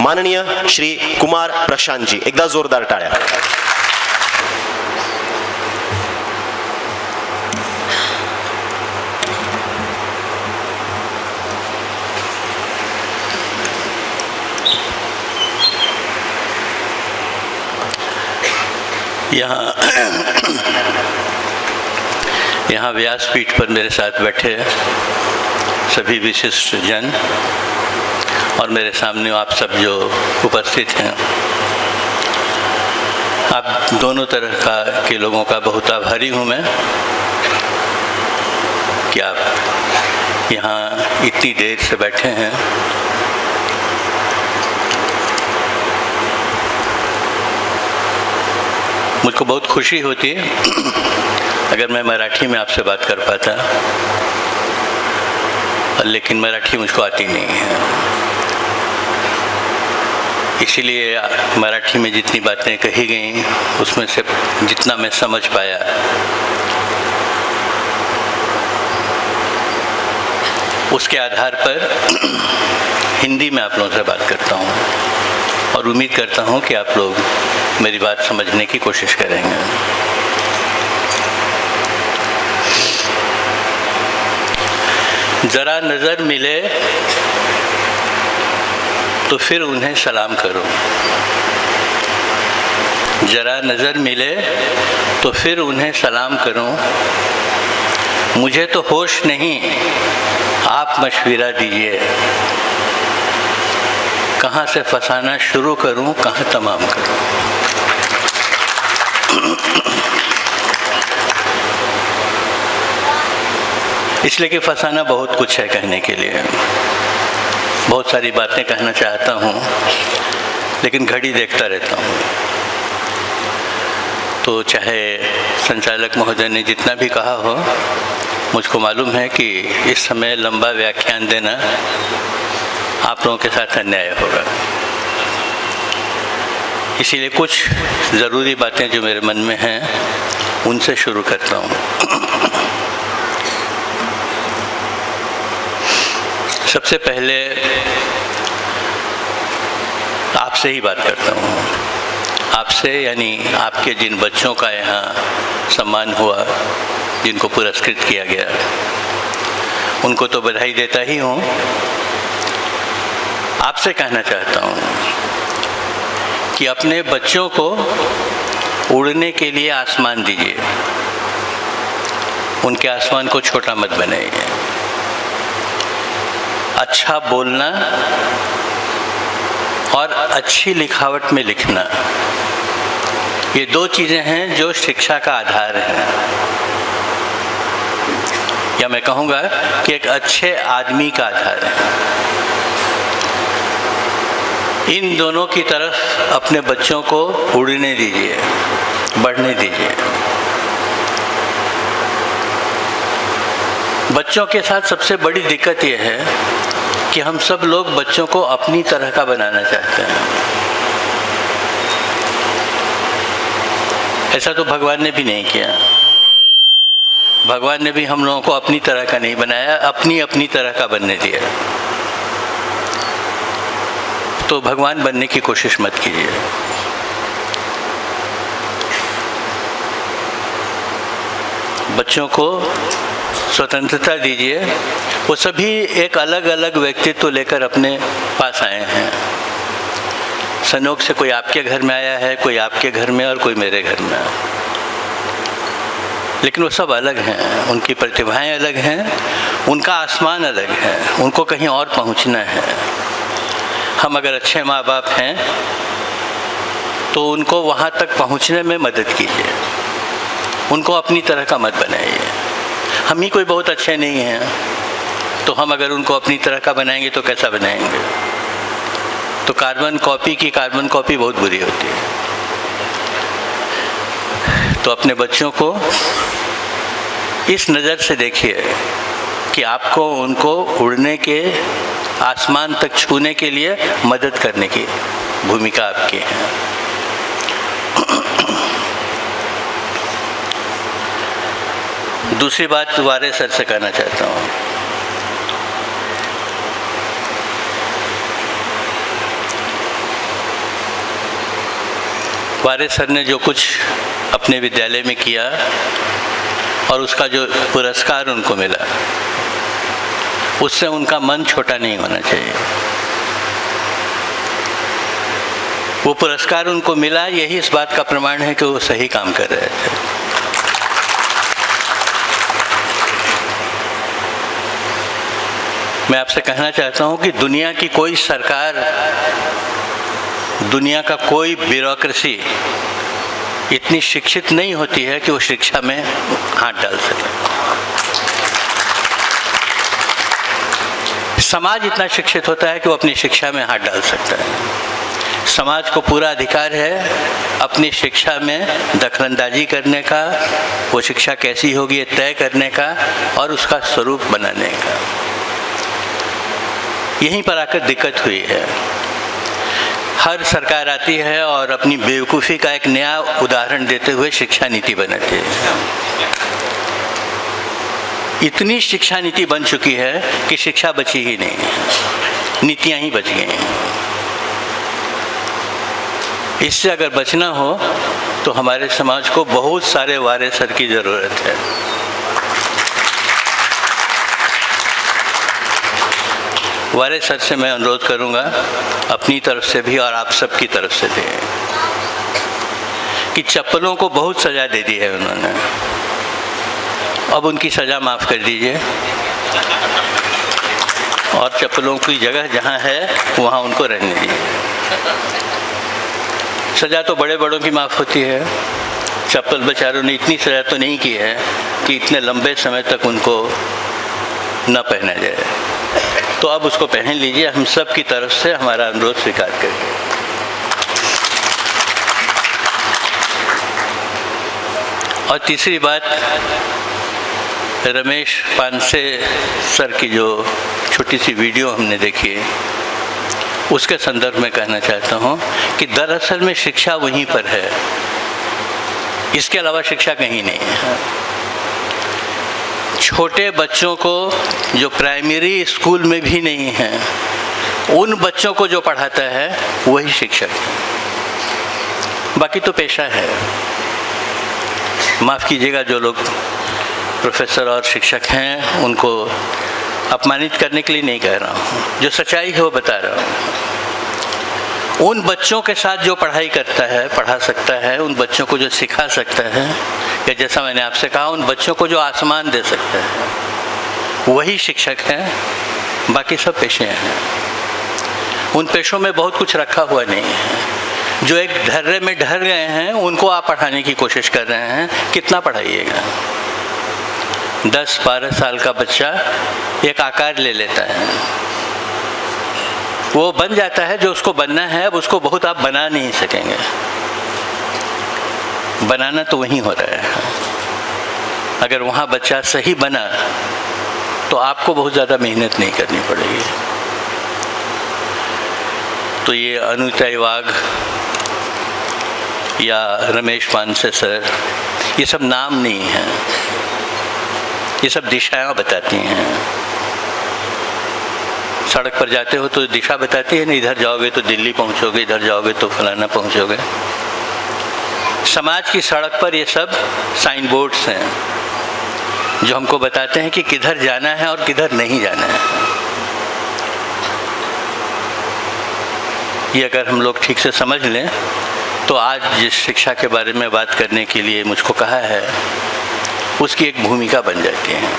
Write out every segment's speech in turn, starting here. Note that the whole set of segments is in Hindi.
माननीय श्री कुमार प्रशांत जी, एकदा जोरदार टाळ्या. यहाँ व्यासपीठ पर मेरे साथ बैठे सभी विशिष्ट जन और मेरे सामने आप सब जो उपस्थित हैं, आप दोनों तरह के लोगों का बहुत आभारी हूँ मैं कि आप यहाँ इतनी देर से बैठे हैं. मुझको बहुत खुशी होती है अगर मैं मराठी में आपसे बात कर पाता, लेकिन मराठी मुझको आती नहीं है. इसीलिए मराठी में जितनी बातें कही गई उसमें से जितना मैं समझ पाया उसके आधार पर हिंदी में आप लोगों से बात करता हूँ और उम्मीद करता हूँ कि आप लोग मेरी बात समझने की कोशिश करेंगे. जरा नजर मिले तो फिर उन्हें सलाम करो. जरा नजर मिले तो फिर उन्हें सलाम करो. मुझे तो होश नहीं, आप मशवरा दीजिए. कहाँ से फंसाना शुरू करूं, कहाँ तमाम करूं. इसलिए कि फंसाना बहुत कुछ है कहने के लिए, बहुत सारी बातें कहना चाहता हूँ लेकिन घड़ी देखता रहता हूँ. तो चाहे संचालक महोदय ने जितना भी कहा हो, मुझको मालूम है कि इस समय लंबा व्याख्यान देना आप लोगों के साथ अन्याय होगा. इसीलिए कुछ ज़रूरी बातें जो मेरे मन में हैं उनसे शुरू करता हूँ. सबसे पहले आपसे ही बात करता हूँ. आपसे यानी आपके जिन बच्चों का यहाँ सम्मान हुआ, जिनको पुरस्कृत किया गया, उनको तो बधाई देता ही हूँ. आपसे कहना चाहता हूँ कि अपने बच्चों को उड़ने के लिए आसमान दीजिए. उनके आसमान को छोटा मत बनाइए. अच्छा बोलना और अच्छी लिखावट में लिखना, ये दो चीज़ें हैं जो शिक्षा का आधार है. या मैं कहूँगा कि एक अच्छे आदमी का आधार है. इन दोनों की तरफ अपने बच्चों को उड़ने दीजिए, बढ़ने दीजिए. बच्चों के साथ सबसे बड़ी दिक्कत यह है कि हम सब लोग बच्चों को अपनी तरह का बनाना चाहते हैं. ऐसा तो भगवान ने भी नहीं किया. भगवान ने भी हम लोगों को अपनी तरह का नहीं बनाया, अपनी अपनी तरह का बनने दिया. तो भगवान बनने की कोशिश मत कीजिए. बच्चों को स्वतंत्रता दीजिए. वो सभी एक अलग अलग व्यक्तित्व लेकर अपने पास आए हैं. संयोग से कोई आपके घर में आया है, कोई आपके घर में और कोई मेरे घर में, लेकिन वो सब अलग हैं. उनकी प्रतिभाएं अलग हैं, उनका आसमान अलग है, उनको कहीं और पहुंचना है. हम अगर अच्छे माँ बाप हैं तो उनको वहाँ तक पहुँचने में मदद कीजिए. उनको अपनी तरह का मत बनाइए. हम ही कोई बहुत अच्छे नहीं हैं, तो हम अगर उनको अपनी तरह का बनाएंगे तो कैसा बनाएंगे. तो कार्बन कॉपी बहुत बुरी होती है. तो अपने बच्चों को इस नज़र से देखिए कि आपको उनको उड़ने के, आसमान तक छूने के लिए मदद करने की भूमिका आपकी है. दूसरी बात वारे सर से कहना चाहता हूँ. वारे सर ने जो कुछ अपने विद्यालय में किया और उसका जो पुरस्कार उनको मिला, उससे उनका मन छोटा नहीं होना चाहिए। वो पुरस्कार उनको मिला, यही इस बात का प्रमाण है कि वो सही काम कर रहे थे। मैं आपसे कहना चाहता हूँ कि दुनिया की कोई सरकार, दुनिया का कोई ब्यूरोक्रेसी इतनी शिक्षित नहीं होती है कि वो शिक्षा में हाथ डाल सके। समाज इतना शिक्षित होता है कि वो अपनी शिक्षा में हाथ डाल सकता है। समाज को पूरा अधिकार है अपनी शिक्षा में दखलंदाजी करने का, वो शिक्षा कैसी होगी ये तय करने का और उसका स्वरूप बनाने का। यहीं पर आकर दिक्कत हुई है। हर सरकार आती है और अपनी बेवकूफ़ी का एक नया उदाहरण देते हुए शिक्षा नीति बनाती है। इतनी शिक्षा नीति बन चुकी है कि शिक्षा बची ही नहीं है, नीतियाँ ही बच गई हैं। इससे अगर बचना हो तो हमारे समाज को बहुत सारे वारे सर की ज़रूरत है। वारे सर से मैं अनुरोध करूंगा, अपनी तरफ से भी और आप सब की तरफ से भी, कि चप्पलों को बहुत सज़ा दे दी है उन्होंने, अब उनकी सज़ा माफ़ कर दीजिए और चप्पलों की जगह जहाँ है वहाँ उनको रहने दीजिए। सज़ा तो बड़े बड़ों की माफ़ होती है, चप्पल बेचारों ने इतनी सज़ा तो नहीं की है कि इतने लंबे समय तक उनको न पहना जाए। तो अब उसको पहन लीजिए, हम सब की तरफ से हमारा अनुरोध स्वीकार करिए। और तीसरी बात, रमेश पानसे सर की जो छोटी सी वीडियो हमने देखी है, उसके संदर्भ में कहना चाहता हूँ कि दरअसल में शिक्षा वहीं पर है, इसके अलावा शिक्षा कहीं नहीं है। छोटे बच्चों को जो प्राइमरी स्कूल में भी नहीं है, उन बच्चों को जो पढ़ाता है वही शिक्षक है, बाकी तो पेशा है। माफ़ कीजिएगा, जो लोग प्रोफेसर और शिक्षक हैं उनको अपमानित करने के लिए नहीं कह रहा हूँ, जो सच्चाई है वो बता रहा हूँ। उन बच्चों के साथ जो पढ़ाई करता है, पढ़ा सकता है, उन बच्चों को जो सिखा सकता है, या जैसा मैंने आपसे कहा, उन बच्चों को जो आसमान दे सकता है, वही शिक्षक है, बाकी सब पेशे हैं। उन पेशों में बहुत कुछ रखा हुआ नहीं है। जो एक ढर्रे में ढर गए हैं उनको आप पढ़ाने की कोशिश कर रहे हैं, कितना पढ़ाइएगा? 10-12 साल का बच्चा एक आकार ले लेता है, वो बन जाता है जो उसको बनना है। अब उसको बहुत आप बना नहीं सकेंगे, बनाना तो वहीं हो रहा है। अगर वहाँ बच्चा सही बना तो आपको बहुत ज़्यादा मेहनत नहीं करनी पड़ेगी। तो ये अनुताई वाघ या रमेश पानसे सर, ये सब नाम नहीं है, ये सब दिशाएं बताती हैं। सड़क पर जाते हो तो दिशा बताती है ना, इधर जाओगे तो दिल्ली पहुंचोगे, इधर जाओगे तो फलाना पहुंचोगे। समाज की सड़क पर ये सब साइन बोर्ड्स हैं जो हमको बताते हैं कि किधर जाना है और किधर नहीं जाना है। ये अगर हम लोग ठीक से समझ लें तो आज जिस शिक्षा के बारे में बात करने के लिए मुझको कहा है, उसकी एक भूमिका बन जाती है।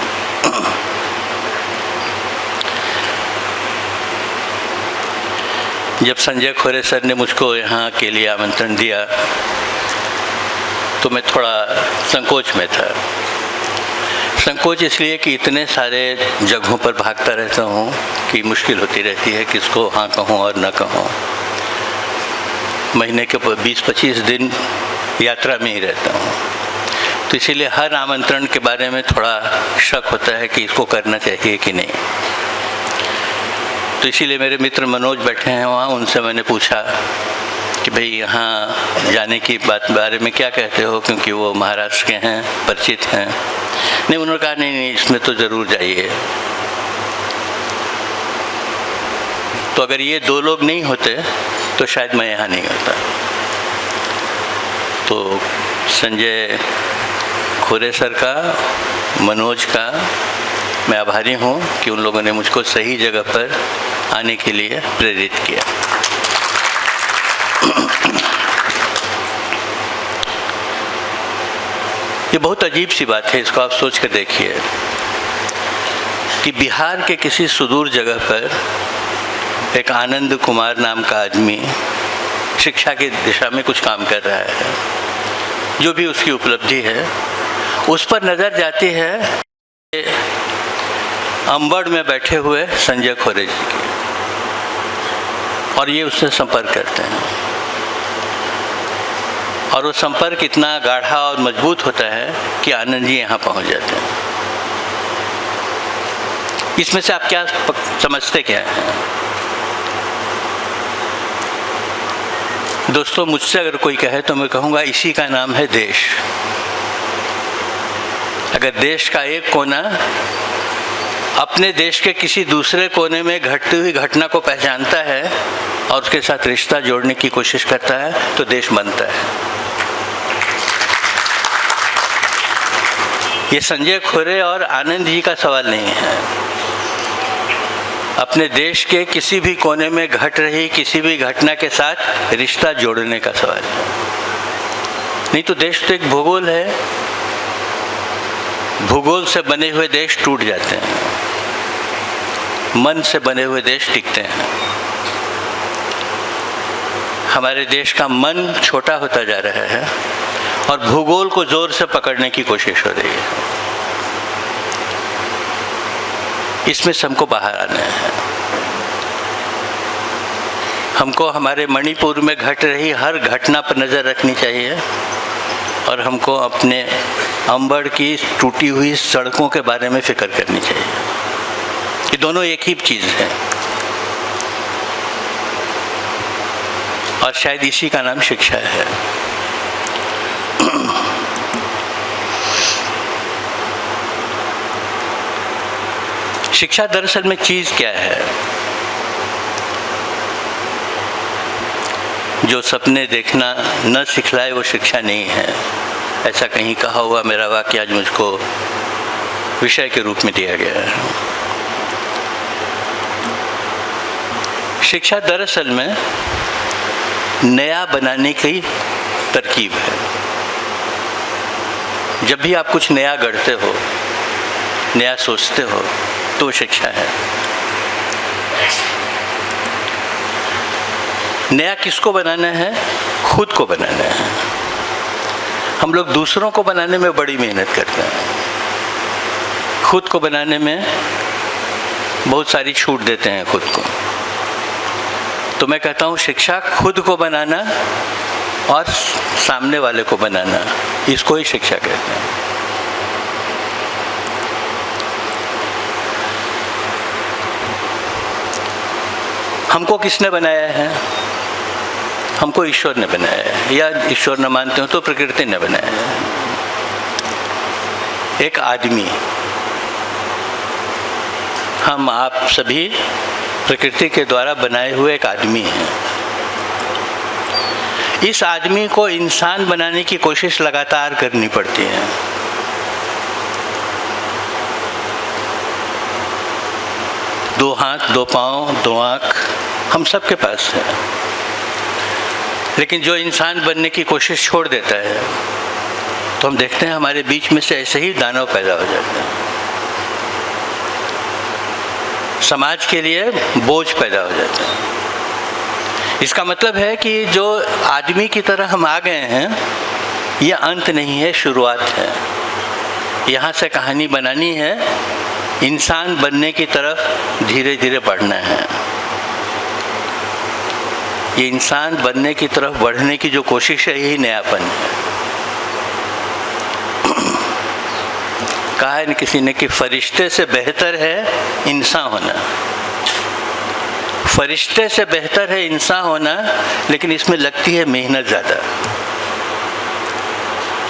जब संजय खोरे सर ने मुझको यहाँ के लिए आमंत्रण दिया तो मैं थोड़ा संकोच में था। संकोच इसलिए कि इतने सारे जगहों पर भागता रहता हूँ कि मुश्किल होती रहती है किसको हाँ कहूँ और न कहूँ। महीने के 20-25 दिन यात्रा में ही रहता हूँ, तो इसीलिए हर आमंत्रण के बारे में थोड़ा शक होता है कि इसको करना चाहिए कि नहीं। तो इसीलिए मेरे मित्र मनोज बैठे हैं वहाँ, उनसे मैंने पूछा कि भाई यहाँ जाने की बात बारे में क्या कहते हो, क्योंकि वो महाराष्ट्र के हैं, परिचित हैं। नहीं, उन्होंने कहा नहीं इसमें तो ज़रूर जाइए। तो अगर ये दो लोग नहीं होते तो शायद मैं यहाँ नहीं होता। तो संजय खोरे सर का, मनोज का मैं आभारी हूँ कि उन लोगों ने मुझको सही जगह पर आने के लिए प्रेरित किया। ये बहुत अजीब सी बात है, इसको आप सोच कर देखिए कि बिहार के किसी सुदूर जगह पर एक आनंद कुमार नाम का आदमी शिक्षा की दिशा में कुछ काम कर रहा है। जो भी उसकी उपलब्धि है उस पर नज़र जाती है अंबड़ में बैठे हुए संजय खोरे जी की, और ये उससे संपर्क करते हैं, और वो संपर्क इतना गाढ़ा और मजबूत होता है कि आनंद जी यहाँ पहुँच जाते हैं। इसमें से आप क्या समझते क्या हैं? दोस्तों, मुझसे अगर कोई कहे तो मैं कहूँगा इसी का नाम है देश। अगर देश का एक कोना अपने देश के किसी दूसरे कोने में घटती हुई घटना को पहचानता है और उसके साथ रिश्ता जोड़ने की कोशिश करता है तो देश बनता है। ये संजय खोरे और आनंद जी का सवाल नहीं है, अपने देश के किसी भी कोने में घट रही किसी भी घटना के साथ रिश्ता जोड़ने का सवाल है। नहीं तो देश तो एक भूगोल है, भूगोल से बने हुए देश टूट जाते हैं, मन से बने हुए देश टिकते हैं। हमारे देश का मन छोटा होता जा रहा है और भूगोल को जोर से पकड़ने की कोशिश हो रही है। इसमें से हमको बाहर आना है। हमको हमारे मणिपुर में घट रही हर घटना पर नज़र रखनी चाहिए और हमको अपने अंबड़ की टूटी हुई सड़कों के बारे में फिक्र करनी चाहिए। ये दोनों एक ही चीज़ है और शायद इसी का नाम शिक्षा है। शिक्षा दरअसल में चीज़ क्या है? जो सपने देखना न सिखलाए वो शिक्षा नहीं है, ऐसा कहीं कहा हुआ मेरा वाक्य आज मुझको विषय के रूप में दिया गया है। शिक्षा दरअसल में नया बनाने की तरकीब है। जब भी आप कुछ नया गढ़ते हो, नया सोचते हो, तो शिक्षा है। नया किसको बनाना है? खुद को बनाना है। हम लोग दूसरों को बनाने में बड़ी मेहनत करते हैं, खुद को बनाने में बहुत सारी छूट देते हैं खुद को। तो मैं कहता हूँ शिक्षा खुद को बनाना और सामने वाले को बनाना, इसको ही शिक्षा कहते हैं। हमको किसने बनाया है? हमको ईश्वर ने बनाया है, या ईश्वर न मानते हो तो प्रकृति ने बनाया है। एक आदमी, हम आप सभी प्रकृति के द्वारा बनाए हुए एक आदमी हैं। इस आदमी को इंसान बनाने की कोशिश लगातार करनी पड़ती है। दो हाथ, दो पाँव, दो आँख हम सबके पास है, लेकिन जो इंसान बनने की कोशिश छोड़ देता है तो हम देखते हैं हमारे बीच में से ऐसे ही दानव पैदा हो जाते हैं। समाज के लिए बोझ पैदा हो जाता है। इसका मतलब है कि जो आदमी की तरह हम आ गए हैं, यह अंत नहीं है, शुरुआत है। यहाँ से कहानी बनानी है, इंसान बनने की तरफ धीरे धीरे बढ़ना है। ये इंसान बनने की तरफ बढ़ने की जो कोशिश है, यही नयापन है। कहा है न किसी ने कि फरिश्ते से बेहतर है इंसान होना। फरिश्ते से बेहतर है इंसान होना, लेकिन इसमें लगती है मेहनत ज़्यादा।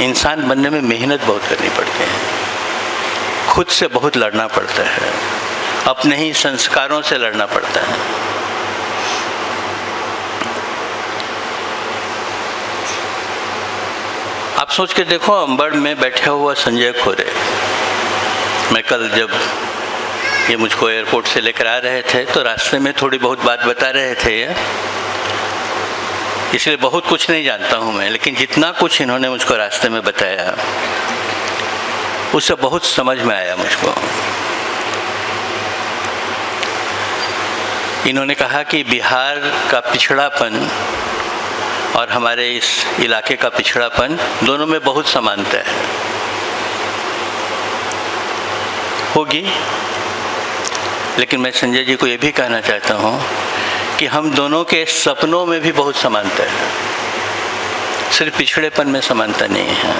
इंसान बनने में मेहनत बहुत करनी पड़ती है, खुद से बहुत लड़ना पड़ता है, अपने ही संस्कारों से लड़ना पड़ता है। आप सोच के देखो, अंबड़ में बैठा हुआ संजय खोरे, मैं कल जब ये मुझको एयरपोर्ट से लेकर आ रहे थे तो रास्ते में थोड़ी बहुत बात बता रहे थे ये, इसलिए बहुत कुछ नहीं जानता हूँ मैं, लेकिन जितना कुछ इन्होंने मुझको रास्ते में बताया उससे बहुत समझ में आया मुझको। इन्होंने कहा कि बिहार का पिछड़ापन और हमारे इस इलाके का पिछड़ापन दोनों में बहुत समानता है होगी, लेकिन मैं संजय जी को ये भी कहना चाहता हूँ कि हम दोनों के सपनों में भी बहुत समानता है, सिर्फ पिछड़ेपन में समानता नहीं है।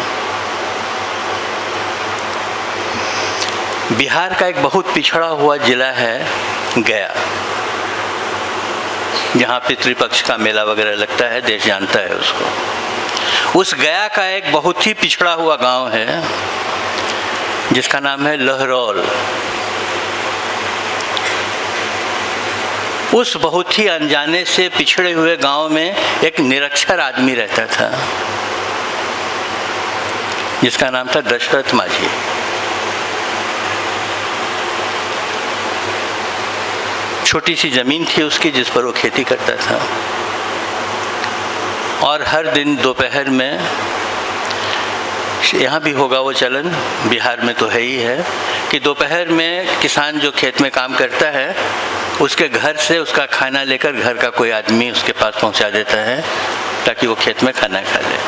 बिहार का एक बहुत पिछड़ा हुआ जिला है गया, जहाँ पितृपक्ष का मेला वगैरह लगता है, देश जानता है उसको। उस गया का एक बहुत ही पिछड़ा हुआ गांव है जिसका नाम है लहरौल। उस बहुत ही अनजाने से पिछड़े हुए गांव में एक निरक्षर आदमी रहता था जिसका नाम था दशरथ माझी। छोटी सी ज़मीन थी उसकी जिस पर वो खेती करता था, और हर दिन दोपहर में, यहाँ भी होगा वो चलन, बिहार में तो है ही है, कि दोपहर में किसान जो खेत में काम करता है उसके घर से उसका खाना लेकर घर का कोई आदमी उसके पास पहुँचा देता है ताकि वो खेत में खाना खा ले।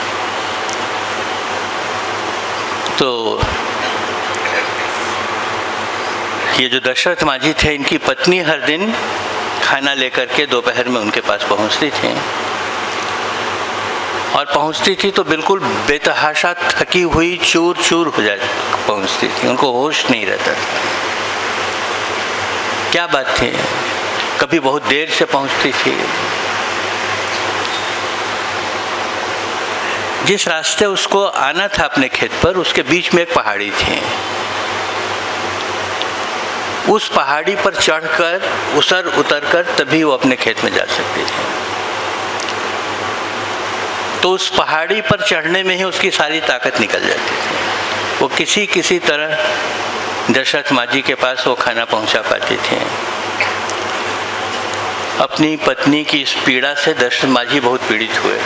तो ये जो दशरथ माझी थे, इनकी पत्नी हर दिन खाना लेकर के दोपहर में उनके पास पहुंचती थी, और पहुंचती थी तो बिल्कुल बेतहाशा थकी हुई चूर चूर हो जाती पहुंचती थी, उनको होश नहीं रहता था। क्या बात थी, कभी बहुत देर से पहुंचती थी। जिस रास्ते उसको आना था अपने खेत पर, उसके बीच में एक पहाड़ी थी। उस पहाड़ी पर चढ़कर उतरकर तभी वो अपने खेत में जा सकती थी। तो उस पहाड़ी पर चढ़ने में ही उसकी सारी ताकत निकल जाती थी। वो किसी तरह दशरथ माझी के पास वो खाना पहुंचा पाती थी। अपनी पत्नी की इस पीड़ा से दशरथ माझी बहुत पीड़ित हुए,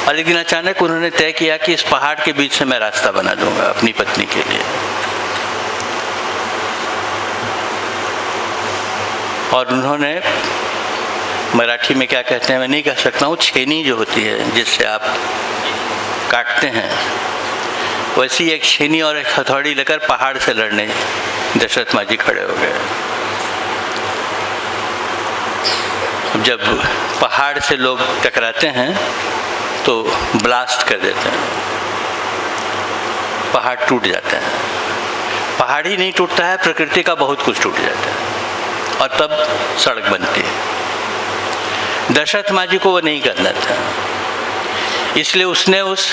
और लेकिन अचानक उन्होंने तय किया कि इस पहाड़ के बीच से मैं रास्ता बना दूंगा अपनी पत्नी के लिए। और उन्होंने, मराठी में क्या कहते हैं मैं नहीं कह सकता हूँ, छेनी जो होती है जिससे आप काटते हैं, वैसी एक छेनी और एक हथौड़ी लेकर पहाड़ से लड़ने दशरथ माझी खड़े हो गए। जब पहाड़ से लोग टकराते हैं तो ब्लास्ट कर देते हैं, पहाड़ टूट जाता है। पहाड़ ही नहीं टूटता है, प्रकृति का बहुत कुछ टूट जाता है, और तब सड़क बनती है। दशरथ माझी को वो नहीं करना था, इसलिए उसने उस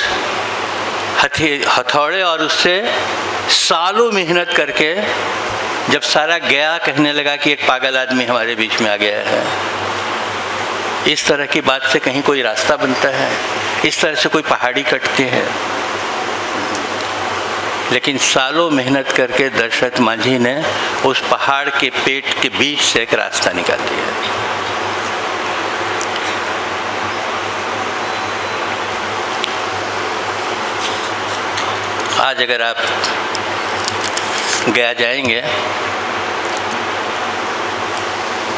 हथौड़े और उससे सालों मेहनत करके, जब सारा गया कहने लगा कि एक पागल आदमी हमारे बीच में आ गया है, इस तरह की बात से कहीं कोई रास्ता बनता है, इस तरह से कोई पहाड़ी कटती है। लेकिन सालों मेहनत करके दशरथ माझी ने उस पहाड़ के पेट के बीच से एक रास्ता निकाल दिया। आज अगर आप गया जाएंगे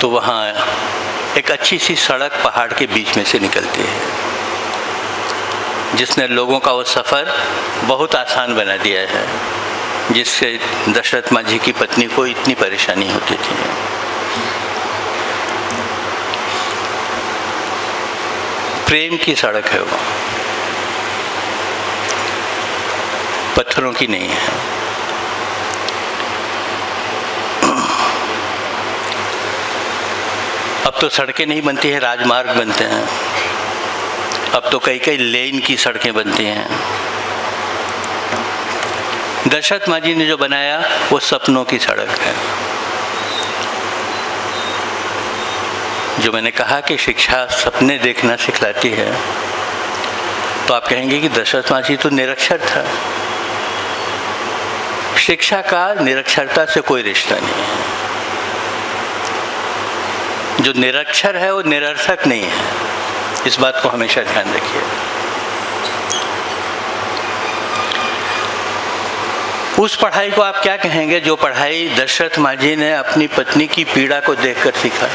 तो वहाँ एक अच्छी सी सड़क पहाड़ के बीच में से निकलती है, जिसने लोगों का वो सफ़र बहुत आसान बना दिया है, जिससे दशरथ माझी की पत्नी को इतनी परेशानी होती थी। प्रेम की सड़क है वो, पत्थरों की नहीं है। अब तो सड़कें नहीं बनती हैं, राजमार्ग बनते हैं। अब तो कई कई लेन की सड़कें बनती हैं। दशरथ माझी ने जो बनाया वो सपनों की सड़क है। जो मैंने कहा कि शिक्षा सपने देखना सिखलाती है, तो आप कहेंगे कि दशरथ माझी तो निरक्षर था। शिक्षा का निरक्षरता से कोई रिश्ता नहीं है। जो निरक्षर है वो निरर्थक नहीं है, इस बात को हमेशा ध्यान रखिए। उस पढ़ाई को आप क्या कहेंगे जो पढ़ाई दशरथ माझी ने अपनी पत्नी की पीड़ा को देखकर सीखा?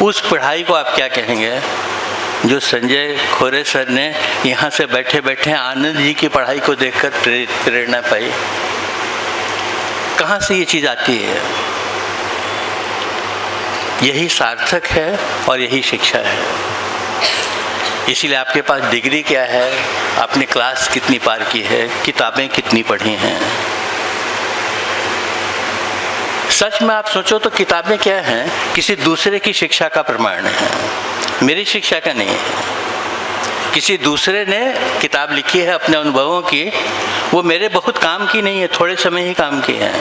उस पढ़ाई को आप क्या कहेंगे जो संजय खोरे सर ने यहाँ से बैठे बैठे आनंद जी की पढ़ाई को देखकर प्रेरणा पाई? कहाँ से ये चीज़ आती है? यही सार्थक है और यही शिक्षा है। इसीलिए आपके पास डिग्री क्या है, आपने क्लास कितनी पार की है, किताबें कितनी पढ़ी हैं। सच में आप सोचो तो किताबें क्या हैं? किसी दूसरे की शिक्षा का प्रमाण है, मेरी शिक्षा का नहीं है। किसी दूसरे ने किताब लिखी है अपने अनुभवों की, वो मेरे बहुत काम की नहीं है, थोड़े समय ही काम की है।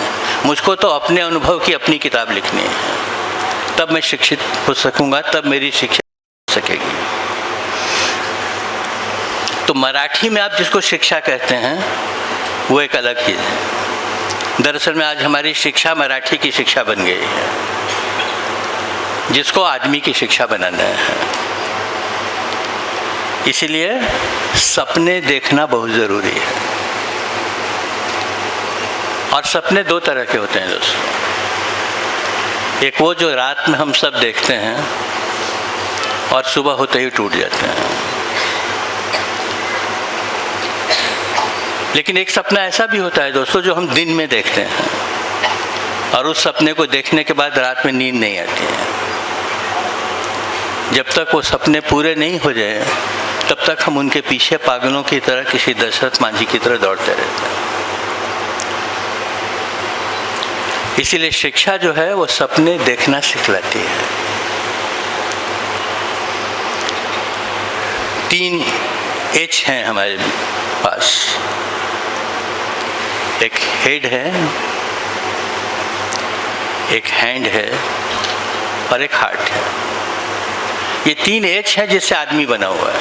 मुझको तो अपने अनुभव की अपनी किताब लिखनी है, तब मैं शिक्षित हो सकूंगा, तब मेरी शिक्षा हो सकेगी। तो मराठी में आप जिसको शिक्षा कहते हैं वो एक अलग चीज़ है। दरअसल में आज हमारी शिक्षा मराठी की शिक्षा बन गई है, जिसको आदमी की शिक्षा बनाना है। इसीलिए सपने देखना बहुत ज़रूरी है। और सपने दो तरह के होते हैं दोस्तों। एक वो जो रात में हम सब देखते हैं और सुबह होते ही टूट जाते हैं। लेकिन एक सपना ऐसा भी होता है दोस्तों जो हम दिन में देखते हैं और उस सपने को देखने के बाद रात में नींद नहीं आती है। जब तक वो सपने पूरे नहीं हो जाए तब तक हम उनके पीछे पागलों की तरह, किसी दशरथ माझी की तरह दौड़ते रहते हैं। इसीलिए शिक्षा जो है वो सपने देखना सिखलाती है। 3 H हैं हमारे पास। एक हेड है, एक हैंड है और एक हार्ट है। ये 3 H है जिससे आदमी बना हुआ है।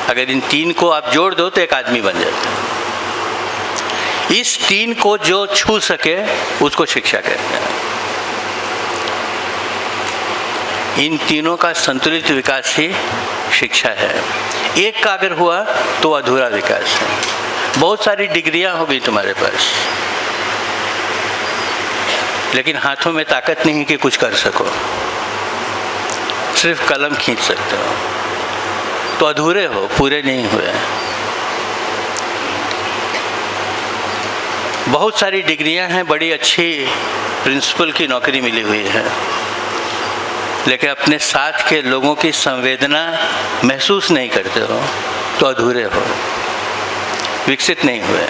अगर इन 3 को आप जोड़ दो तो एक आदमी बन जाता है। इस 3 को जो छू सके उसको शिक्षा कहते हैं। इन तीनों का संतुलित विकास ही शिक्षा है। एक का अगर हुआ तो अधूरा विकास है। बहुत सारी डिग्रियां होगी तुम्हारे पास, लेकिन हाथों में ताकत नहीं कि कुछ कर सको, सिर्फ कलम खींच सकते हो, तो अधूरे हो, पूरे नहीं हुए। बहुत सारी डिग्रियां हैं, बड़ी अच्छी प्रिंसिपल की नौकरी मिली हुई है, लेकिन अपने साथ के लोगों की संवेदना महसूस नहीं करते हो तो अधूरे हो, विकसित नहीं हुए।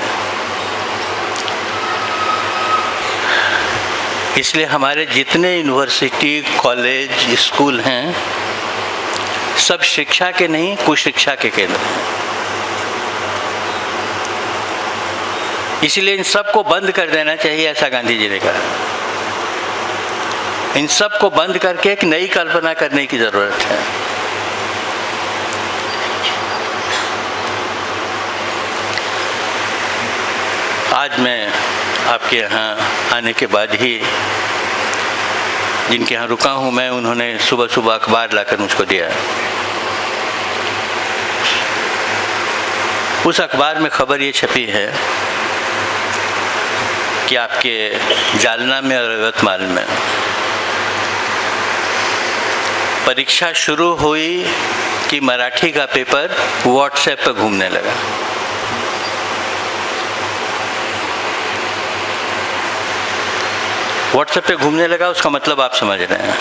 इसलिए हमारे जितने यूनिवर्सिटी, कॉलेज, स्कूल हैं, सब शिक्षा के नहीं कुशिक्षा के केंद्र हैं। इसलिए इन सब को बंद कर देना चाहिए, ऐसा गांधी जी ने कहा। इन सब को बंद करके एक नई कल्पना करने की जरूरत है। आज मैं आपके यहाँ आने के बाद ही, जिनके यहाँ रुका हूँ मैं, उन्होंने सुबह सुबह अखबार लाकर मुझको दिया। उस अखबार में खबर ये छपी है कि आपके जालना में और यवतमाल में परीक्षा शुरू हुई कि मराठी का पेपर व्हाट्सएप पर घूमने लगा। व्हाट्सएप पे घूमने लगा, उसका मतलब आप समझ रहे हैं।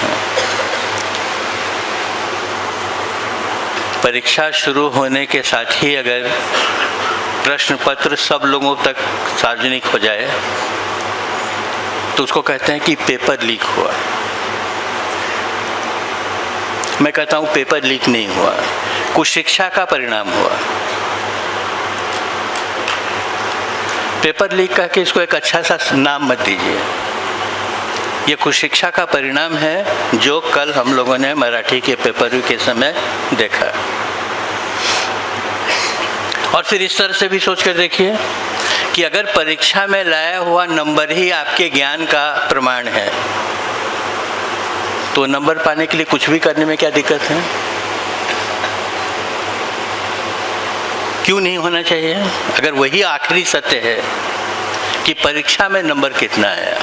परीक्षा शुरू होने के साथ ही अगर प्रश्न पत्र सब लोगों तक सार्वजनिक हो जाए तो उसको कहते हैं कि पेपर लीक हुआ। मैं कहता हूँ पेपर लीक नहीं हुआ, कुछ शिक्षा का परिणाम हुआ। पेपर लीक कह के इसको एक अच्छा सा नाम मत दीजिए। ये कुशिक्षा का परिणाम है जो कल हम लोगों ने मराठी के पेपर के समय देखा। और फिर इस तरह से भी सोच कर देखिए कि अगर परीक्षा में लाया हुआ नंबर ही आपके ज्ञान का प्रमाण है तो नंबर पाने के लिए कुछ भी करने में क्या दिक्कत है? क्यों नहीं होना चाहिए? अगर वही आखिरी सत्य है कि परीक्षा में नंबर कितना आया,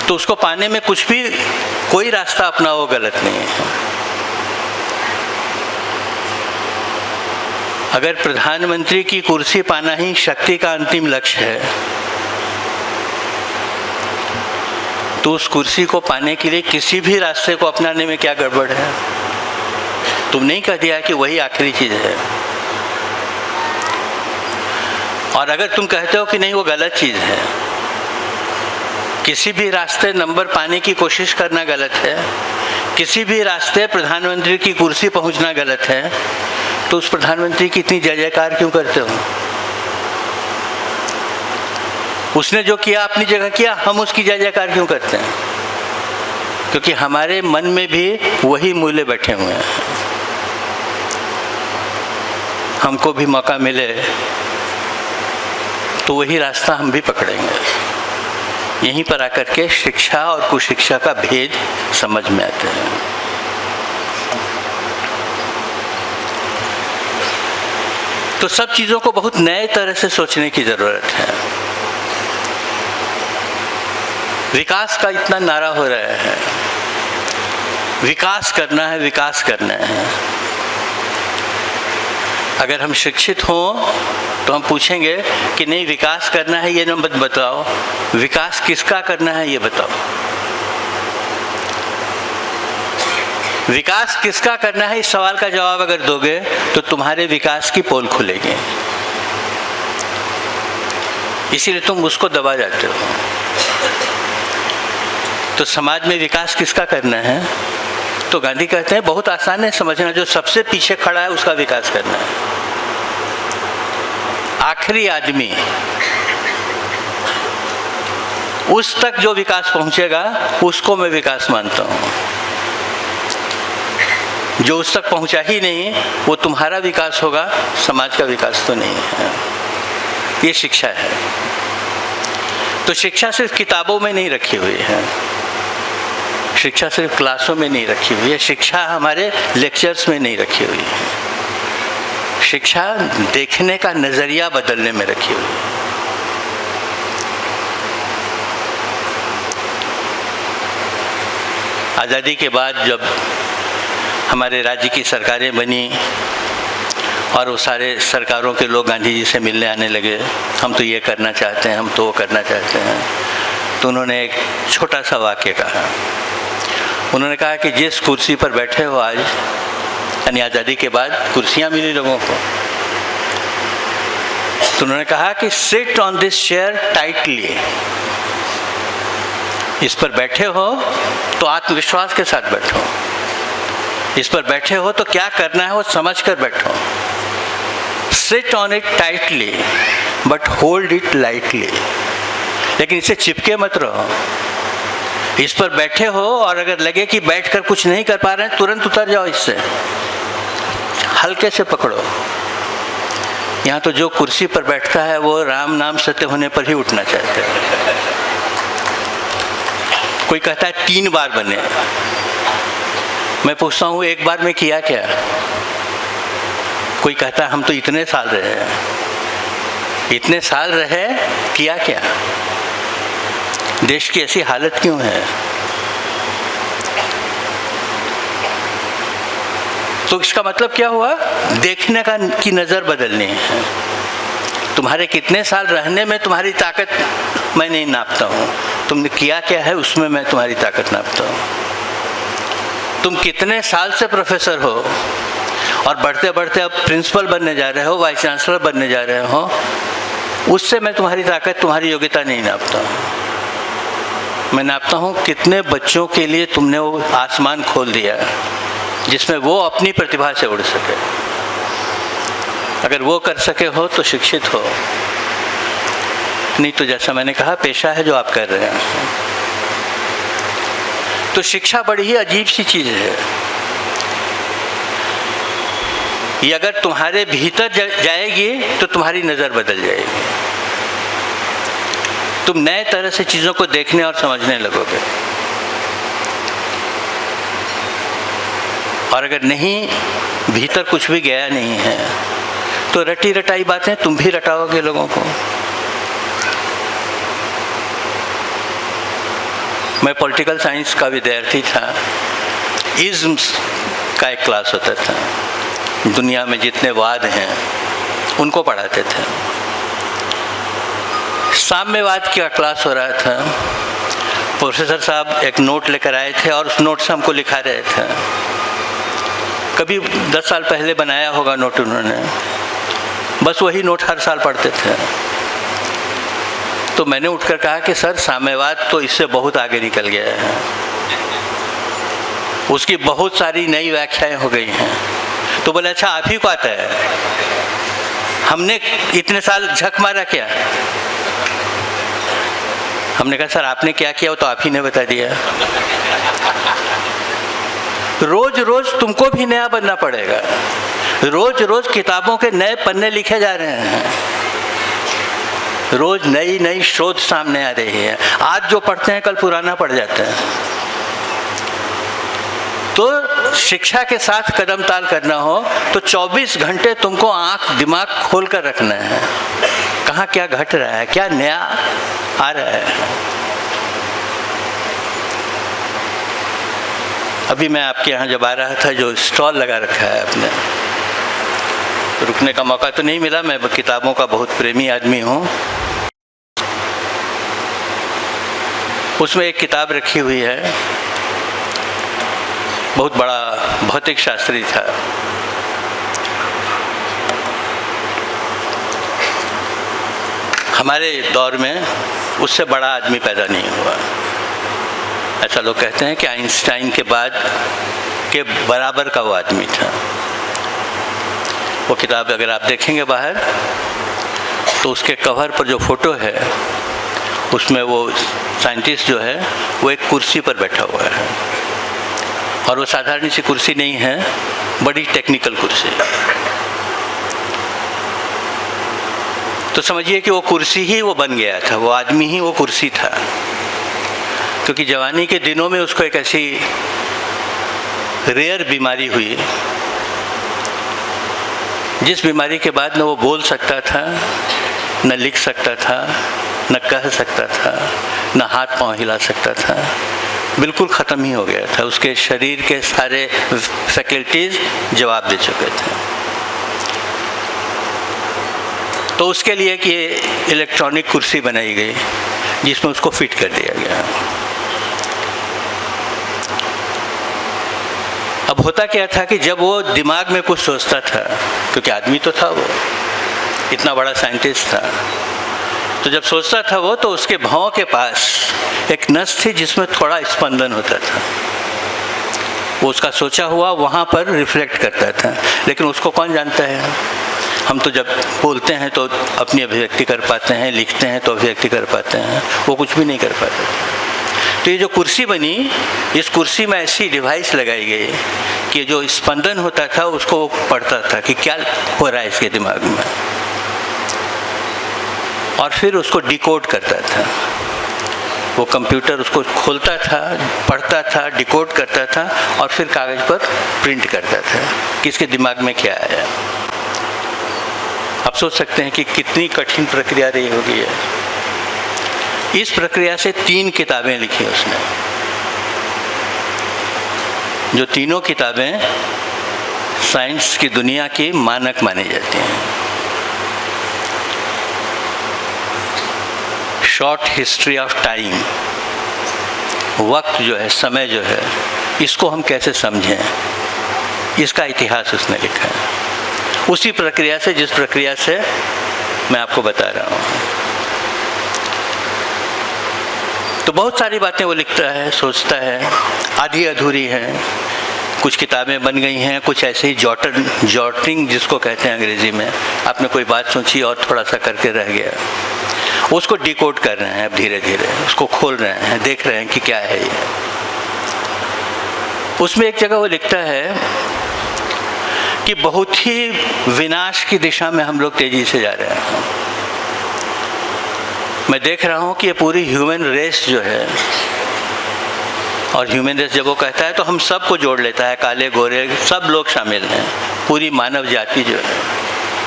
तो उसको पाने में कुछ भी कोई रास्ता अपना वो गलत नहीं है। अगर प्रधानमंत्री की कुर्सी पाना ही शक्ति का अंतिम लक्ष्य है तो उस कुर्सी को पाने के लिए किसी भी रास्ते को अपनाने में क्या गड़बड़ है? तुमने ही कह दिया कि वही आखिरी चीज है। और अगर तुम कहते हो कि नहीं वो गलत चीज है, किसी भी रास्ते नंबर पाने की कोशिश करना गलत है, किसी भी रास्ते प्रधानमंत्री की कुर्सी पहुंचना गलत है, तो उस प्रधानमंत्री की इतनी जय जयकार क्यों करते हो? उसने जो किया अपनी जगह किया, हम उसकी जय जयकार क्यों करते हैं? क्योंकि हमारे मन में भी वही मूल्य बैठे हुए हैं। हमको भी मौका मिले तो वही रास्ता हम भी पकड़ेंगे। यहीं पर आकर के शिक्षा और कुशिक्षा का भेद समझ में आते हैं। तो सब चीज़ों को बहुत नए तरह से सोचने की ज़रूरत है। विकास का इतना नारा हो रहा है, विकास करना है, विकास करना है। अगर हम शिक्षित हों तो हम पूछेंगे कि नहीं विकास करना है ये न बताओ, विकास किसका करना है ये बताओ। विकास किसका करना है इस सवाल का जवाब अगर दोगे तो तुम्हारे विकास की पोल खुलेगी। इसीलिए तुम उसको दबा जाते हो। तो समाज में विकास किसका करना है? तो गांधी कहते हैं बहुत आसान है समझना, जो सबसे पीछे खड़ा है उसका विकास करना है। आखिरी आदमी उस तक जो विकास पहुंचेगा उसको मैं विकास मानता हूं। जो उस तक पहुंचा ही नहीं वो तुम्हारा विकास होगा, समाज का विकास तो नहीं है। ये शिक्षा है। तो शिक्षा सिर्फ किताबों में नहीं रखी हुई है, शिक्षा सिर्फ क्लासों में नहीं रखी हुई है, शिक्षा हमारे लेक्चर्स में नहीं रखी हुई है। शिक्षा देखने का नजरिया बदलने में रखी हुई है। आज़ादी के बाद जब हमारे राज्य की सरकारें बनी और वो सारे सरकारों के लोग गांधी जी से मिलने आने लगे, हम तो ये करना चाहते हैं, हम तो वो करना चाहते हैं, तो उन्होंने एक छोटा सा वाक्य कहा। उन्होंने कहा कि जिस कुर्सी पर बैठे हो आज, यानी आज़ादी के बाद कुर्सियाँ मिली लोगों को, तो उन्होंने कहा कि sit on this chair tightly. इस पर बैठे हो तो आत्मविश्वास के साथ बैठो। इस पर बैठे हो तो क्या करना है वो समझ कर बैठो। Sit on it tightly but hold it lightly. लेकिन इसे चिपके मत रहो। इस पर बैठे हो और अगर लगे कि बैठकर कुछ नहीं कर पा रहे हैं, तुरंत उतर जाओ इससे, हल्के से पकड़ो। यहाँ तो जो कुर्सी पर बैठता है वो राम नाम सत्य होने पर ही उठना चाहता है। कोई कहता है 3 बार बने, मैं पूछता हूँ एक बार में किया क्या? कोई कहता है हम तो इतने साल रहे हैं। इतने साल रहे, किया क्या? देश की ऐसी हालत क्यों है? तो इसका मतलब क्या हुआ? देखने की नज़र बदलनी है। तुम्हारे कितने साल रहने में तुम्हारी ताकत मैं नहीं नापता हूँ, तुमने किया क्या है उसमें मैं तुम्हारी ताकत नापता हूँ। तुम कितने साल से प्रोफेसर हो और बढ़ते बढ़ते अब प्रिंसिपल बनने जा रहे हो, वाइस चांसलर बनने जा रहे हो, उससे मैं तुम्हारी ताकत, तुम्हारी योग्यता नहीं नापता हूँ। मैं नापता हूँ कितने बच्चों के लिए तुमने वो आसमान खोल दिया जिसमें वो अपनी प्रतिभा से उड़ सके। अगर वो कर सके हो तो शिक्षित हो। नहीं तो जैसा मैंने कहा पेशा है जो आप कर रहे हैं। तो शिक्षा बड़ी ही अजीब सी चीज़ है। ये अगर तुम्हारे भीतर जाएगी तो तुम्हारी नज़र बदल जाएगी, तुम नए तरह से चीज़ों को देखने और समझने लगोगे। और अगर नहीं, भीतर कुछ भी गया नहीं है तो रटी रटाई बातें तुम भी रटाओगे लोगों को। मैं पॉलिटिकल साइंस का विद्यार्थी था, इज़्म्स का एक क्लास होता था, दुनिया में जितने वाद हैं उनको पढ़ाते थे। साम्यवाद का क्लास हो रहा था, प्रोफेसर साहब एक नोट लेकर आए थे और उस नोट से हमको लिखा रहे थे। कभी 10 साल पहले बनाया होगा नोट उन्होंने, बस वही नोट हर साल पढ़ते थे। तो मैंने उठकर कहा कि सर साम्यवाद तो इससे बहुत आगे निकल गया है, उसकी बहुत सारी नई व्याख्याएं हो गई हैं। तो बोले अच्छा आप ही को आता है, हमने इतने साल झक मारा क्या? हमने कहा सर आपने क्या किया वो तो आप ही ने बता दिया। रोज रोज तुमको भी नया बनना पड़ेगा, रोज रोज किताबों के नए पन्ने लिखे जा रहे हैं, रोज नई नई शोध सामने आ रही है। आज जो पढ़ते हैं कल पुराना पड़ जाता है। तो शिक्षा के साथ कदम ताल करना हो तो 24 घंटे तुमको आंख दिमाग खोल कर रखना है, कहाँ क्या घट रहा है, क्या नया आ रहा है। अभी मैं आपके यहाँ जब आ रहा था, जो स्टॉल लगा रखा है आपने, रुकने का मौका तो नहीं मिला, मैं किताबों का बहुत प्रेमी आदमी हूँ। उसमें एक किताब रखी हुई है, बहुत बड़ा भौतिक शास्त्री था, हमारे दौर में उससे बड़ा आदमी पैदा नहीं हुआ। ऐसा लोग कहते हैं कि आइंस्टाइन के बाद के बराबर का वो आदमी था। वो किताब अगर आप देखेंगे बाहर तो उसके कवर पर जो फोटो है उसमें वो साइंटिस्ट जो है वो एक कुर्सी पर बैठा हुआ है, और वो साधारण सी कुर्सी नहीं है, बड़ी टेक्निकल कुर्सी। तो समझिए कि वो कुर्सी ही वो बन गया था, वो आदमी ही वो कुर्सी था। क्योंकि जवानी के दिनों में उसको एक ऐसी रेयर बीमारी हुई, जिस बीमारी के बाद न वो बोल सकता था, न लिख सकता था, न कह सकता था, न हाथ पांव हिला सकता था, बिल्कुल ख़त्म ही हो गया था। उसके शरीर के सारे फैकल्टीज जवाब दे चुके थे। तो उसके लिए कि इलेक्ट्रॉनिक कुर्सी बनाई गई जिसमें उसको फिट कर दिया गया। अब होता क्या था कि जब वो दिमाग में कुछ सोचता था, क्योंकि आदमी तो था वो, इतना बड़ा साइंटिस्ट था, तो जब सोचता था वो, तो उसके भौं के पास एक नस थी जिसमें थोड़ा स्पंदन होता था। वो उसका सोचा हुआ वहाँ पर रिफ्लेक्ट करता था, लेकिन उसको कौन जानता है। हम तो जब बोलते हैं तो अपनी अभिव्यक्ति कर पाते हैं, लिखते हैं तो अभिव्यक्ति कर पाते हैं, वो कुछ भी नहीं कर पाते। तो ये जो कुर्सी बनी, इस कुर्सी में ऐसी डिवाइस लगाई गई कि जो स्पंदन होता था उसको पढ़ता था कि क्या हो रहा है इसके दिमाग में, और फिर उसको डिकोड करता था। वो कंप्यूटर उसको खोलता था, पढ़ता था, डिकोड करता था, और फिर कागज़ पर प्रिंट करता था कि इसके दिमाग में क्या आया। आप सोच सकते हैं कि कितनी कठिन प्रक्रिया रही होगी है। इस प्रक्रिया से 3 किताबें लिखी उसने, जो तीनों किताबें साइंस की दुनिया की मानक मानी जाती हैं। शॉर्ट हिस्ट्री ऑफ टाइम, वक्त जो है, समय जो है, इसको हम कैसे समझें, इसका इतिहास उसने लिखा है, उसी प्रक्रिया से जिस प्रक्रिया से मैं आपको बता रहा हूँ। तो बहुत सारी बातें वो लिखता है, सोचता है, आधी अधूरी हैं। कुछ किताबें बन गई हैं, कुछ ऐसे ही जॉटिंग जिसको कहते हैं अंग्रेजी में, आपने कोई बात सोची और थोड़ा सा करके रह गया। उसको डिकोड कर रहे हैं अब धीरे धीरे, उसको खोल रहे हैं, देख रहे हैं कि क्या है ये। उसमें एक जगह वो लिखता है कि बहुत ही विनाश की दिशा में हम लोग तेजी से जा रहे हैं। मैं देख रहा हूँ कि ये पूरी ह्यूमन रेस जो है, और ह्यूमन रेस जब वो कहता है तो हम सबको जोड़ लेता है, काले गोरे सब लोग शामिल हैं, पूरी मानव जाति जो है।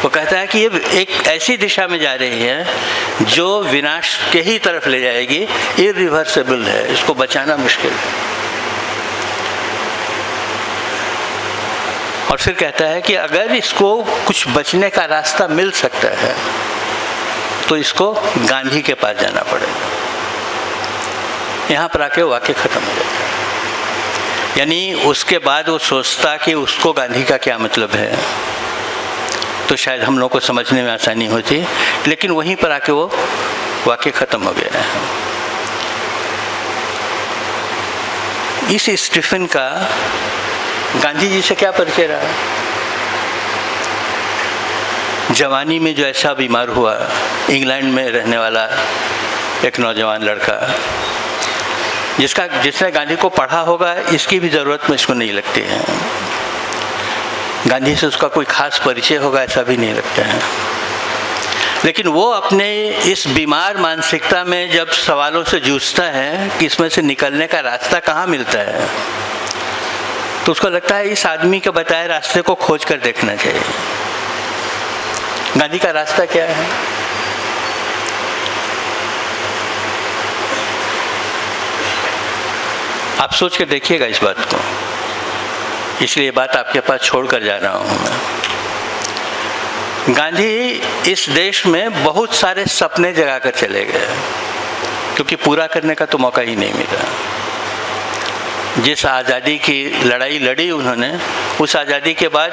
वो कहता है कि ये एक ऐसी दिशा में जा रही है जो विनाश के ही तरफ ले जाएगी, इरिवर्सिबल है, इसको बचाना मुश्किल है। और फिर कहता है कि अगर इसको कुछ बचने का रास्ता मिल सकता है तो इसको गांधी के पास जाना पड़ेगा। यहाँ पर आके वाक्य खत्म हो जाता है। यानी उसके बाद वो सोचता कि उसको गांधी का क्या मतलब है, तो शायद हम लोग को समझने में आसानी होती, लेकिन वहीं पर आके वो वाक्य खत्म हो गया है। इस स्टीफन का गांधी जी से क्या परिचय रहा? जवानी में जो ऐसा बीमार हुआ, इंग्लैंड में रहने वाला एक नौजवान लड़का, जिसने गांधी को पढ़ा होगा, इसकी भी ज़रूरत में इसको नहीं लगती है। गांधी से उसका कोई खास परिचय होगा ऐसा भी नहीं लगता है। लेकिन वो अपने इस बीमार मानसिकता में जब सवालों से जूझता है कि इसमें से निकलने का रास्ता कहाँ मिलता है, तो उसको लगता है इस आदमी के बताए रास्ते को खोज कर देखना चाहिए। गांधी का रास्ता क्या है? आप सोच कर देखिएगा इस बात को, इसलिए ये बात आपके पास छोड़ कर जा रहा हूँ मैं। गांधी इस देश में बहुत सारे सपने जगा कर चले गए, क्योंकि पूरा करने का तो मौका ही नहीं मिला। जिस आज़ादी की लड़ाई लड़ी उन्होंने, उस आज़ादी के बाद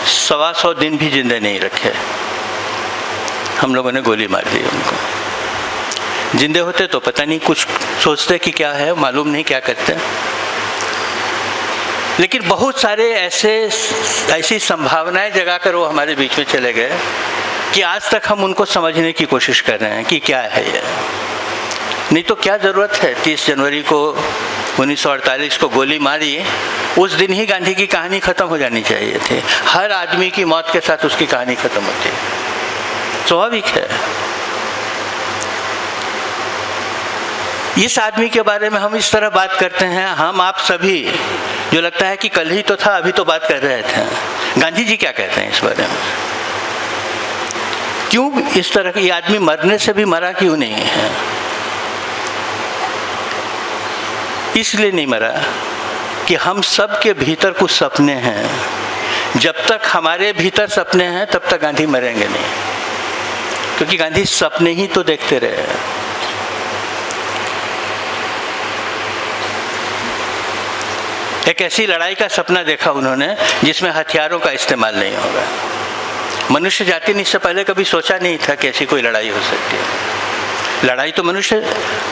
125 दिन भी जिंदे नहीं रखे, हम लोगों ने गोली मार दी उनको। जिंदे होते तो पता नहीं, कुछ सोचते कि क्या है, मालूम नहीं क्या करते। लेकिन बहुत सारे ऐसी संभावनाएं जगाकर वो हमारे बीच में चले गए कि आज तक हम उनको समझने की कोशिश कर रहे हैं कि क्या है ये। नहीं तो क्या ज़रूरत है 30 जनवरी को 1948 को गोली मारी, उस दिन ही गांधी की कहानी ख़त्म हो जानी चाहिए थी। हर आदमी की मौत के साथ उसकी कहानी ख़त्म होती है, स्वाभाविक है। इस आदमी के बारे में हम इस तरह बात करते हैं, हम आप सभी, जो लगता है कि कल ही तो था, अभी तो बात कर रहे थे। गांधी जी क्या कहते हैं इस बारे में? क्यों इस तरह की आदमी मरने से भी मरा क्यों नहीं है? इसलिए नहीं मरा कि हम सब के भीतर कुछ सपने हैं। जब तक हमारे भीतर सपने हैं तब तक गांधी मरेंगे नहीं, क्योंकि गांधी सपने ही तो देखते रहे। एक ऐसी लड़ाई का सपना देखा उन्होंने जिसमें हथियारों का इस्तेमाल नहीं होगा। मनुष्य जाति ने इससे पहले कभी सोचा नहीं था कि ऐसी कोई लड़ाई हो सकती है। लड़ाई तो मनुष्य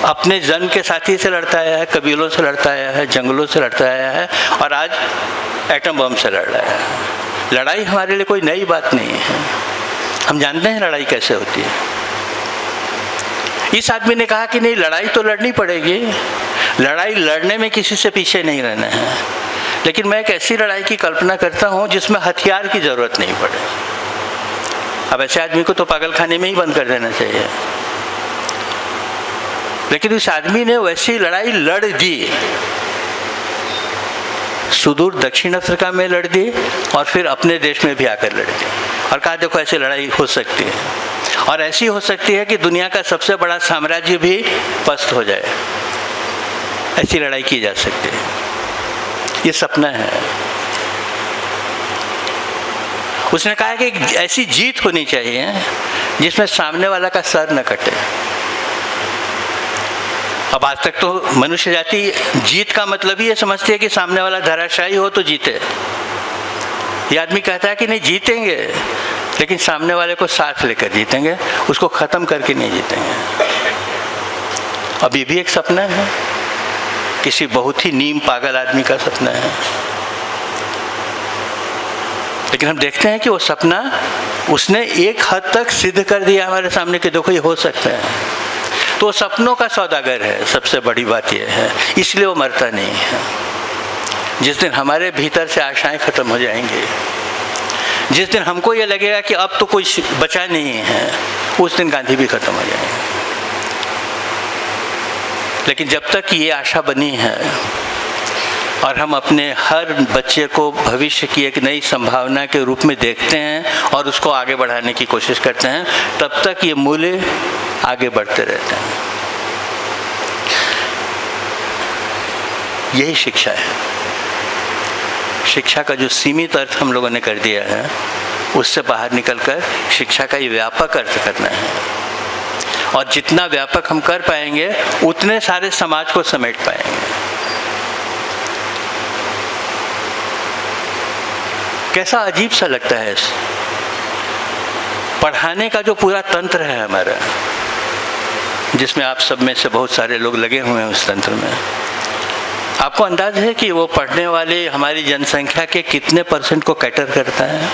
अपने जन्म के साथी से लड़ता आया है, कबीलों से लड़ता आया है, जंगलों से लड़ता आया है, और आज एटम बम से लड़ रहा है। लड़ाई हमारे लिए कोई नई बात नहीं है, हम जानते हैं लड़ाई कैसे होती है। इस आदमी ने कहा कि नहीं, लड़ाई तो लड़नी पड़ेगी, लड़ाई लड़ने में किसी से पीछे नहीं रहना है, लेकिन मैं एक ऐसी लड़ाई की कल्पना करता हूँ जिसमें हथियार की ज़रूरत नहीं पड़े। अब ऐसे आदमी को तो पागल खाने में ही बंद कर देना चाहिए, लेकिन उस आदमी ने वैसी लड़ाई लड़ दी, सुदूर दक्षिण अफ्रीका में लड़ दी और फिर अपने देश में भी आकर लड़ दी, और कहा देखो ऐसी लड़ाई हो सकती है, और ऐसी हो सकती है कि दुनिया का सबसे बड़ा साम्राज्य भी पस्त हो जाए। ऐसी लड़ाई की जा सकती है, ये सपना है। उसने कहा कि ऐसी जीत होनी चाहिए जिसमें सामने वाला का सर न कटे। अब आज तक तो मनुष्य जाति जीत का मतलब ही ये समझती है कि सामने वाला धराशायी हो तो जीते। ये आदमी कहता है कि नहीं, जीतेंगे, लेकिन सामने वाले को साथ लेकर जीतेंगे, उसको ख़त्म करके नहीं जीतेंगे। अब ये भी एक सपना है, किसी बहुत ही नीम पागल आदमी का सपना है। लेकिन हम देखते हैं कि वो सपना उसने एक हद तक सिद्ध कर दिया हमारे सामने कि देखो ये हो सकता है। तो वो सपनों का सौदागर है, सबसे बड़ी बात यह है, इसलिए वो मरता नहीं है। जिस दिन हमारे भीतर से आशाएं खत्म हो जाएंगी, जिस दिन हमको ये लगेगा कि अब तो कोई बचा नहीं है, उस दिन गांधी भी खत्म हो जाएंगे। लेकिन जब तक ये आशा बनी है और हम अपने हर बच्चे को भविष्य की एक नई संभावना के रूप में देखते हैं और उसको आगे बढ़ाने की कोशिश करते हैं, तब तक ये मूल्य आगे बढ़ते रहते हैं। यही शिक्षा है। शिक्षा का जो सीमित अर्थ हम लोगों ने कर दिया है, उससे बाहर निकलकर शिक्षा का ये व्यापक अर्थ करना है। और जितना व्यापक हम कर पाएंगे, उतने सारे समाज को समेट पाएंगे। कैसा अजीब सा लगता है पढ़ाने का जो पूरा तंत्र है हमारा, जिसमें आप सब में से बहुत सारे लोग लगे हुए हैं उस तंत्र में। आपको अंदाज है कि वो पढ़ने वाले हमारी जनसंख्या के कितने % को कैटर करता है?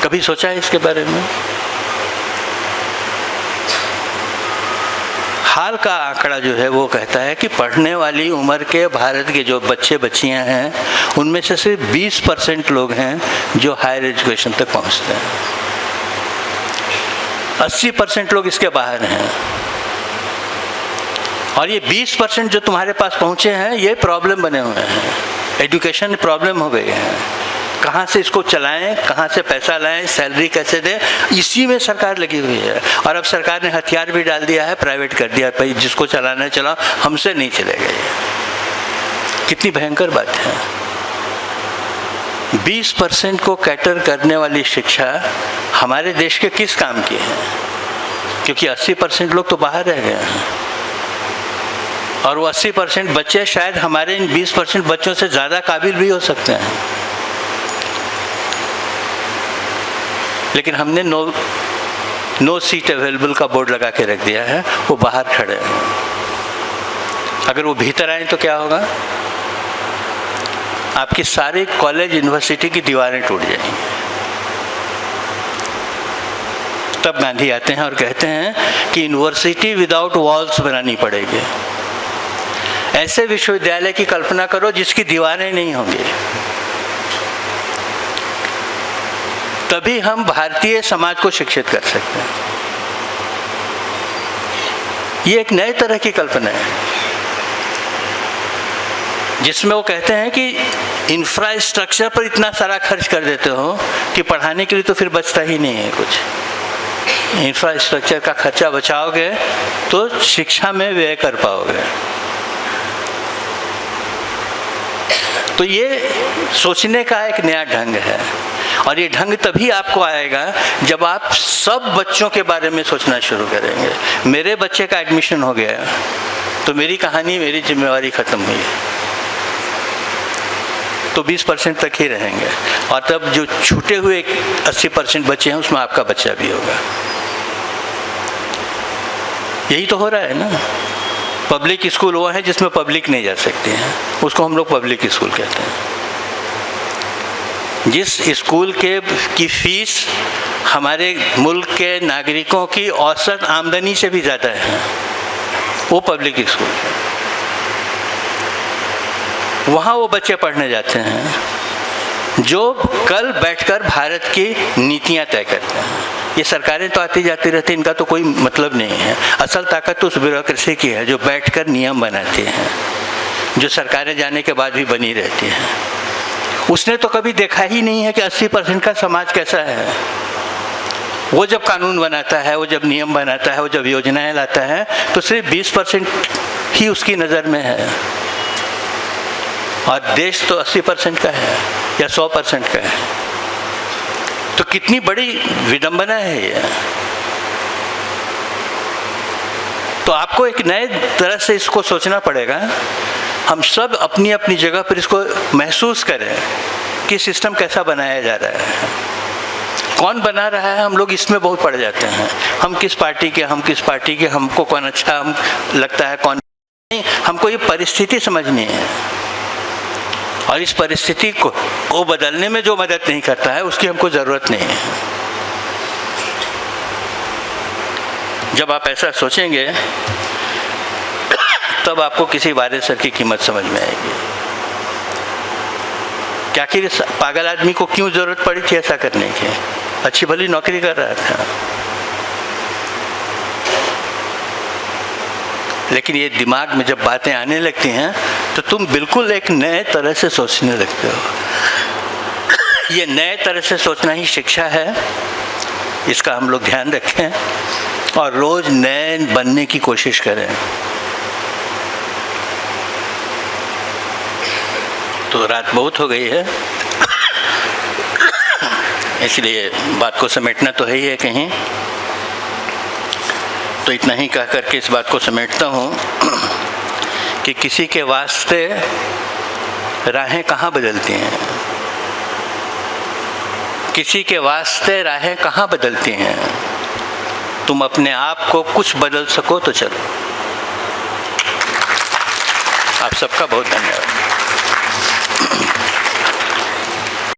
कभी सोचा है इसके बारे में? हाल का आंकड़ा जो है वो कहता है कि पढ़ने वाली उम्र के भारत के जो बच्चे बच्चियां हैं, उनमें से सिर्फ 20% लोग हैं जो हायर एजुकेशन तक पहुंचते हैं। 80% लोग इसके बाहर हैं। और ये 20% जो तुम्हारे पास पहुंचे हैं, ये प्रॉब्लम बने हुए हैं। एजुकेशन प्रॉब्लम हो गए हैं। कहाँ से इसको चलाएं, कहाँ से पैसा लाएं, सैलरी कैसे दें, इसी में सरकार लगी हुई है। और अब सरकार ने हथियार भी डाल दिया है, प्राइवेट कर दिया, भाई जिसको चलाना है चलाओ, हमसे नहीं चलेगा ये। कितनी भयंकर बात है। 20% को कैटर करने वाली शिक्षा हमारे देश के किस काम की है? क्योंकि 80% लोग तो बाहर रह गए हैं। और वो 80% बच्चे शायद हमारे इन 20% बच्चों से ज़्यादा काबिल भी हो सकते हैं। लेकिन हमने नो सीट अवेलेबल का बोर्ड लगा के रख दिया है, वो बाहर खड़े हैं। अगर वो भीतर आए तो क्या होगा? आपकी सारी कॉलेज यूनिवर्सिटी की दीवारें टूट जाएंगी। तब गांधी आते हैं और कहते हैं कि यूनिवर्सिटी विदाउट वॉल्स बनानी पड़ेगी। ऐसे विश्वविद्यालय की कल्पना करो जिसकी दीवारें नहीं होंगी। तभी हम भारतीय समाज को शिक्षित कर सकते हैं। ये एक नए तरह की कल्पना है, जिसमें वो कहते हैं कि इंफ्रास्ट्रक्चर पर इतना सारा खर्च कर देते हो कि पढ़ाने के लिए तो फिर बचता ही नहीं है कुछ। इंफ्रास्ट्रक्चर का खर्चा बचाओगे तो शिक्षा में व्यय कर पाओगे। तो ये सोचने का एक नया ढंग है। और ये ढंग तभी आपको आएगा जब आप सब बच्चों के बारे में सोचना शुरू करेंगे। मेरे बच्चे का एडमिशन हो गया तो मेरी कहानी, मेरी जिम्मेवारी खत्म हुई, तो 20% तक ही रहेंगे। और तब जो छूटे हुए 80% बच्चे हैं, उसमें आपका बच्चा भी होगा। यही तो हो रहा है ना। पब्लिक स्कूल वो है जिसमें पब्लिक नहीं जा सकती है, उसको हम लोग पब्लिक स्कूल कहते हैं। जिस स्कूल की फीस हमारे मुल्क के नागरिकों की औसत आमदनी से भी ज़्यादा है, वो पब्लिक स्कूल है। वहाँ वो बच्चे पढ़ने जाते हैं जो कल बैठकर भारत की नीतियाँ तय करते हैं। ये सरकारें तो आती जाती रहती, इनका तो कोई मतलब नहीं है। असल ताकत तो उस ब्यूरोक्रेसी की है जो बैठकर नियम बनाती हैं, जो सरकारें जाने के बाद भी बनी रहती हैं। उसने तो कभी देखा ही नहीं है कि 80% का समाज कैसा है। वो जब कानून बनाता है, वो जब नियम बनाता है, वो जब योजनाएं लाता है, तो सिर्फ 20% ही उसकी नज़र में है। और देश तो 80% का है या 100% का है। तो कितनी बड़ी विडंबना है ये। तो आपको एक नए तरह से इसको सोचना पड़ेगा। हम सब अपनी अपनी जगह पर इसको महसूस करें कि सिस्टम कैसा बनाया जा रहा है, कौन बना रहा है। हम लोग इसमें बहुत पड़ जाते हैं। हम किस पार्टी के, हमको कौन अच्छा लगता है, कौन नहीं। हमको ये परिस्थिति समझनी है। और इस परिस्थिति को बदलने में जो मदद नहीं करता है उसकी हमको ज़रूरत नहीं है। जब आप ऐसा सोचेंगे तब आपको किसी वारिसर की कीमत समझ में आएगी कि आखिर पागल आदमी को क्यों ज़रूरत पड़ी थी ऐसा करने की। अच्छी भली नौकरी कर रहा था, लेकिन ये दिमाग में जब बातें आने लगती हैं तो तुम बिल्कुल एक नए तरह से सोचने लगते हो। ये नए तरह से सोचना ही शिक्षा है, इसका हम लोग ध्यान रखें और रोज़ नए बनने की कोशिश करें। तो रात बहुत हो गई है, इसलिए बात को समेटना तो है ही है कहीं। तो इतना ही कह करके इस बात को समेटता हूँ कि किसी के वास्ते राहें कहाँ बदलती हैं, किसी के वास्ते राहें कहाँ बदलती हैं। तुम अपने आप को कुछ बदल सको तो चलो। आप सबका बहुत धन्यवाद।